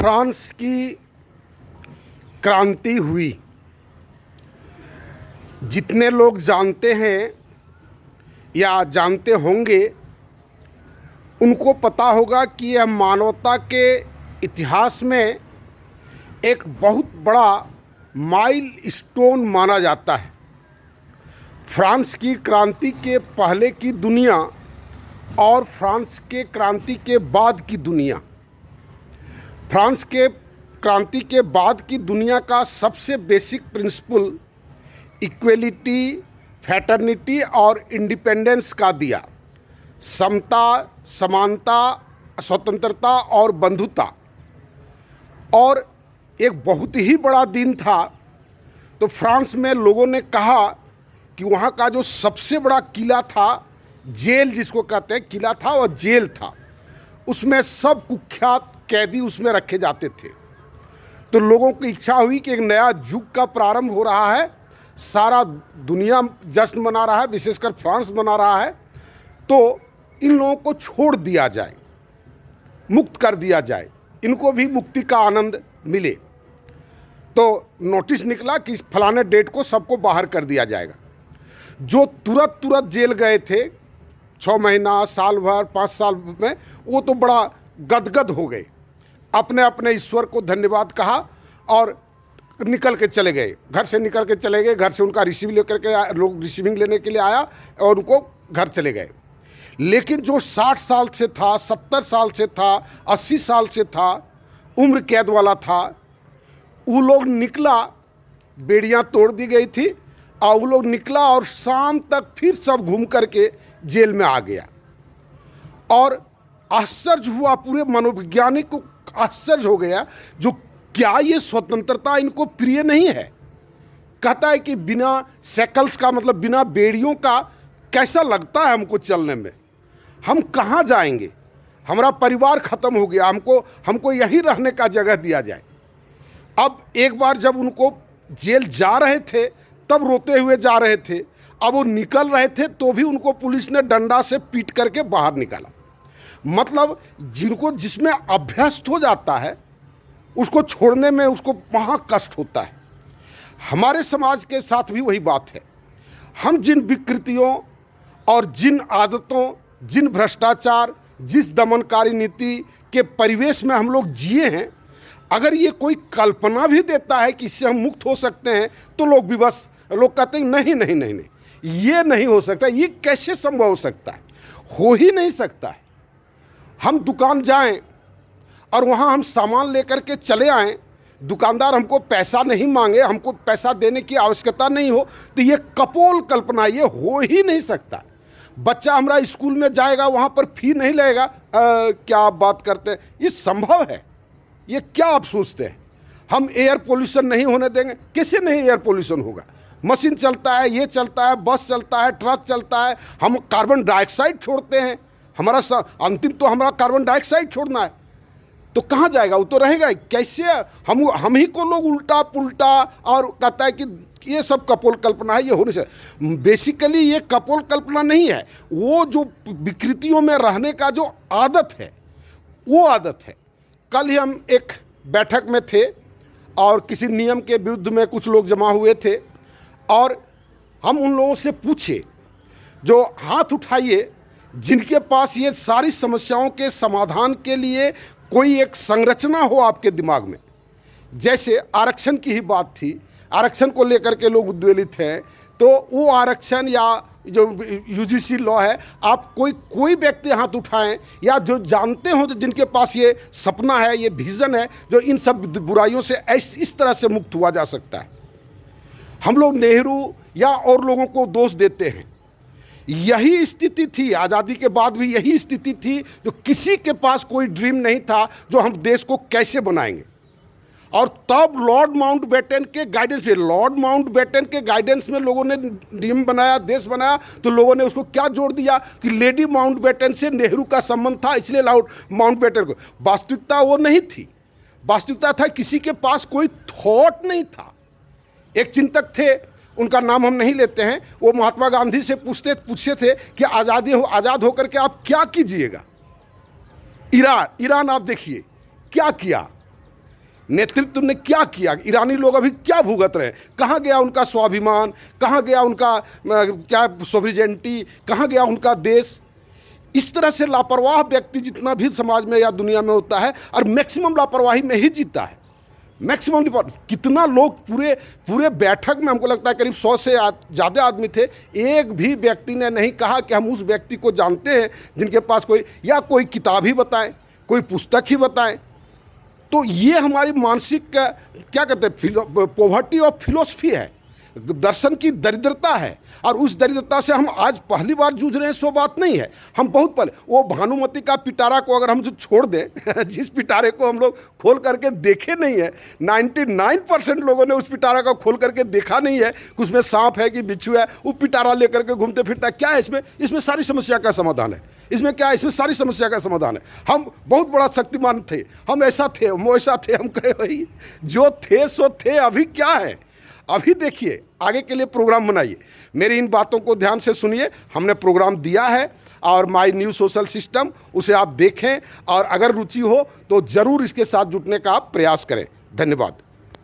France की क्रांति हुई, जितने लोग जानते हैं या जानते होंगे उनको पता होगा कि यह मानवता के इतिहास में एक बहुत बड़ा माइलस्टोन माना जाता है। फ्रांस की क्रांति के पहले की दुनिया और फ्रांस के क्रांति के बाद की दुनिया। फ्रांस के क्रांति के बाद की दुनिया का सबसे बेसिक प्रिंसिपल इक्वलिटी, फ्रैटर्निटी और इंडिपेंडेंस का दिया। समता, समानता, स्वतंत्रता और बंधुता। और एक बहुत ही बड़ा दिन था। तो फ्रांस में लोगों ने कहा कि वहाँ का जो सबसे बड़ा किला था, जेल जिसको कहते हैं, किला था और जेल था, उसमें सब कुख्यात कैदी उसमें रखे जाते थे। तो लोगों की इच्छा हुई कि एक नया युग का प्रारंभ हो रहा है, सारा दुनिया जश्न मना रहा है, विशेषकर फ्रांस मना रहा है, तो इन लोगों को छोड़ दिया जाए, मुक्त कर दिया जाए, इनको भी मुक्ति का आनंद मिले। तो नोटिस निकला कि इस फलाने डेट को सबको बाहर कर दिया जाएगा। जो तुरंत जेल गए थे 6 महीना, साल भर, 5 साल में, वो तो बड़ा गदगद हो गए, अपने अपने ईश्वर को धन्यवाद कहा और निकल के चले गए, घर से निकल के चले गए। घर से उनका लोग रिसीविंग लेने के लिए आया और उनको घर चले गए। लेकिन जो 60 साल से था, 70 साल से था, 80 साल से था, उम्र कैद वाला था, वो लोग निकला, बेड़ियां तोड़ दी गई थी और वो लोग निकला और शाम तक फिर सब घूम करके जेल में आ गया। और आश्चर्य हुआ, पूरे मनोवैज्ञानिक को आश्चर्य हो गया, जो क्या ये स्वतंत्रता इनको प्रिय नहीं है। कहता है कि बिना सैकल्स का, मतलब बिना बेड़ियों का कैसा लगता है हमको चलने में, हम कहाँ जाएंगे, हमारा परिवार ख़त्म हो गया, हमको यहीं रहने का जगह दिया जाए। अब एक बार जब उनको जेल जा रहे थे तब रोते हुए जा रहे थे, अब वो निकल रहे थे तो भी उनको पुलिस ने डंडा से पीट करके बाहर निकाला। मतलब जिनको जिसमें अभ्यस्त हो जाता है उसको छोड़ने में उसको महा कष्ट होता है। हमारे समाज के साथ भी वही बात है। हम जिन विकृतियों और जिन आदतों, जिन भ्रष्टाचार, जिस दमनकारी नीति के परिवेश में हम लोग जिए हैं, अगर ये कोई कल्पना भी देता है कि इससे हम मुक्त हो सकते हैं तो लोग विवश, लोग कहते हैं नहीं नहीं नहीं नहीं, ये नहीं हो सकता, ये कैसे संभव हो सकता है, हो ही नहीं सकता है। हम दुकान जाएं और वहाँ हम सामान लेकर के चले आएं, दुकानदार हमको पैसा नहीं मांगे, हमको पैसा देने की आवश्यकता नहीं हो, तो ये कपोल कल्पना, ये हो ही नहीं सकता। बच्चा हमारा स्कूल में जाएगा, वहाँ पर फी नहीं लगेगा, क्या आप बात करते हैं, ये संभव है? ये क्या आप सोचते हैं? हम एयर पोल्यूशन नहीं होने देंगे? कैसे नहीं एयर पोल्यूशन होगा? मशीन चलता है, ये चलता है, बस चलता है, ट्रक चलता है, हम कार्बन डाइऑक्साइड छोड़ते हैं, हमारा अंतिम तो हमारा कार्बन डाइऑक्साइड छोड़ना है, तो कहाँ जाएगा? वो तो रहेगा। कैसे हम ही को लोग उल्टा पुल्टा और कहता है कि ये सब कपोल कल्पना है, ये होने से। बेसिकली ये कपोल कल्पना नहीं है, वो जो विकृतियों में रहने का जो आदत है, वो आदत है। कल ही हम एक बैठक में थे और किसी नियम के विरुद्ध में कुछ लोग जमा हुए थे और हम उन लोगों से पूछे, जो हाथ उठाइए जिनके पास ये सारी समस्याओं के समाधान के लिए कोई एक संरचना हो आपके दिमाग में। जैसे आरक्षण की ही बात थी, आरक्षण को लेकर के लोग उद्वेलित हैं, तो वो आरक्षण या जो यूजीसी लॉ है, आप कोई व्यक्ति हाथ उठाएं या जो जानते हो, तो जिनके पास ये सपना है, ये विज़न है, जो इन सब बुराइयों से इस तरह से मुक्त हुआ जा सकता है। हम लोग नेहरू या और लोगों को दोष देते हैं, यही स्थिति थी आज़ादी के बाद भी, यही स्थिति थी, जो किसी के पास कोई ड्रीम नहीं था जो हम देश को कैसे बनाएंगे। और तब लॉर्ड माउंटबेटन के गाइडेंस में लोगों ने नियम बनाया, देश बनाया, तो लोगों ने उसको क्या जोड़ दिया कि लेडी माउंटबेटन से नेहरू का संबंध था, इसलिए लॉर्ड माउंटबेटन को। वास्तविकता वो नहीं थी, वास्तविकता था किसी के पास कोई थॉट नहीं था। एक चिंतक थे, उनका नाम हम नहीं लेते हैं, वो महात्मा गांधी से पूछते थे कि आज़ाद होकर के आप क्या कीजिएगा। ईरान आप देखिए क्या किया, नेतृत्व ने क्या किया, ईरानी लोग अभी क्या भुगत रहे हैं, कहाँ गया उनका स्वाभिमान, कहाँ गया उनका क्या सोवरेनिटी, कहाँ गया उनका देश। इस तरह से लापरवाह व्यक्ति जितना भी समाज में या दुनिया में होता है, और मैक्सिमम लापरवाही में ही जीता है। मैक्सिमम कितना लोग पूरे बैठक में हमको लगता है करीब 100 से ज़्यादा आदमी थे, एक भी व्यक्ति ने नहीं कहा कि हम उस व्यक्ति को जानते हैं जिनके पास कोई किताब ही बताएं, कोई पुस्तक ही बताएं। तो ये हमारी मानसिक क्या कहते हैं, पॉवर्टी ऑफ फिलोसफी है, दर्शन की दरिद्रता है। और उस दरिद्रता से हम आज पहली बार जूझ रहे हैं, सो बात नहीं है। हम बहुत पहले वो भानुमति का पिटारा को अगर हम जो छोड़ दें जिस पिटारे को हम लोग खोल करके देखे नहीं है, 99% लोगों ने उस पिटारा को खोल करके देखा नहीं है कि उसमें सांप है कि बिच्छू है, वो पिटारा लेकर के घूमते फिरता है। क्या है इसमें सारी समस्या का समाधान है। इसमें क्या है, इसमें सारी समस्या का समाधान है। हम बहुत बड़ा शक्तिमान थे, हम ऐसा थे, हम वैसा थे, हम कहे भाई जो थे सो थे, अभी क्या है। अभी देखिए, आगे के लिए प्रोग्राम बनाइए। मेरी इन बातों को ध्यान से सुनिए। हमने प्रोग्राम दिया है और माय न्यू सोशल सिस्टम, उसे आप देखें और अगर रुचि हो तो ज़रूर इसके साथ जुटने का आप प्रयास करें। धन्यवाद।